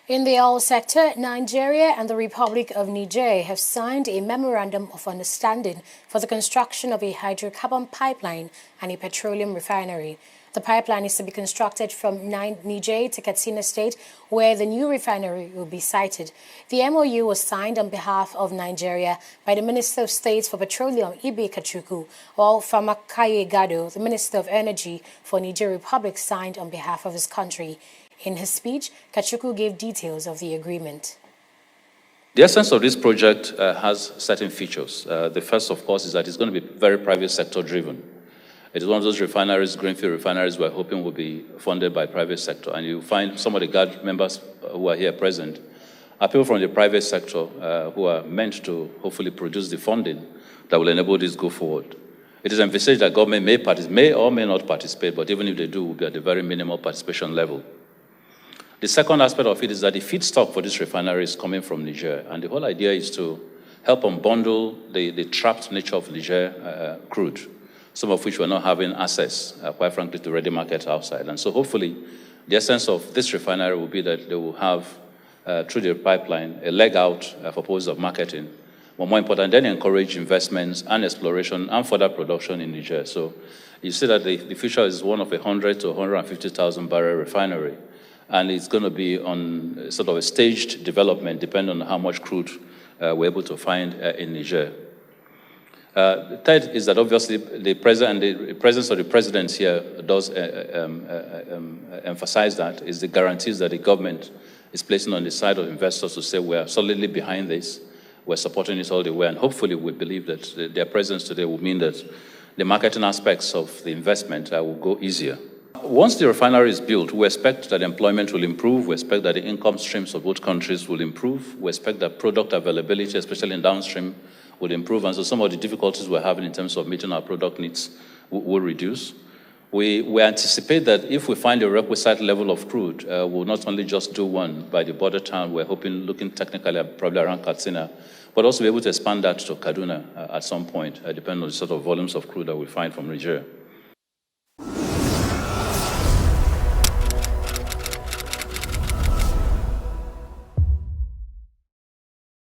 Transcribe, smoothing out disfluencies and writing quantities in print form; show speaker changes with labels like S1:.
S1: In the oil sector, Nigeria and the Republic of Niger have signed a memorandum of understanding for the construction of a hydrocarbon pipeline and a petroleum refinery. The pipeline is to be constructed from Niger to Katsina State, where the new refinery will be sited. The MoU was signed on behalf of Nigeria by the Minister of State for Petroleum, Ibe Kachuku, while Famakaye Gado, the Minister of Energy for Niger Republic, signed on behalf of his country. In his speech, Kachuku gave details of the agreement.
S2: The essence of this project has certain features. The first, of course, is that it's going to be very private sector driven. It is one of those refineries, greenfield refineries, we're hoping will be funded by private sector. And you find some of the GAD members who are here present are people from the private sector who are meant to hopefully produce the funding that will enable this go forward. It is envisaged that government may or may not participate, but even if they do, will be at a very minimal participation level. The second aspect of it is that the feedstock for this refinery is coming from Niger, and the whole idea is to help unbundle the trapped nature of Niger crude, some of which we're not having access, quite frankly, to ready market outside. And so hopefully, the essence of this refinery will be that they will have, through the pipeline, a leg out for purposes of marketing, but more important, then encourage investments and exploration and further production in Niger. So you see that the future is one of 100 to 150,000 barrel refinery. And it's going to be on sort of a staged development, depending on how much crude we're able to find in Niger. The third is that obviously the presence of the president here does emphasize that, is the guarantees that the government is placing on the side of investors to say we're solidly behind this, we're supporting it all the way, and hopefully we believe that their presence today will mean that the marketing aspects of the investment will go easier. Once the refinery is built, we expect that employment will improve. We expect that the income streams of both countries will improve. We expect that product availability, especially in downstream, will improve. And so some of the difficulties we're having in terms of meeting our product needs will reduce. We anticipate that if we find a requisite level of crude, we'll not only just do one by the border town, we're looking technically probably around Katsina, but also be able to expand that to Kaduna at some point, depending on the sort of volumes of crude that we find from Niger.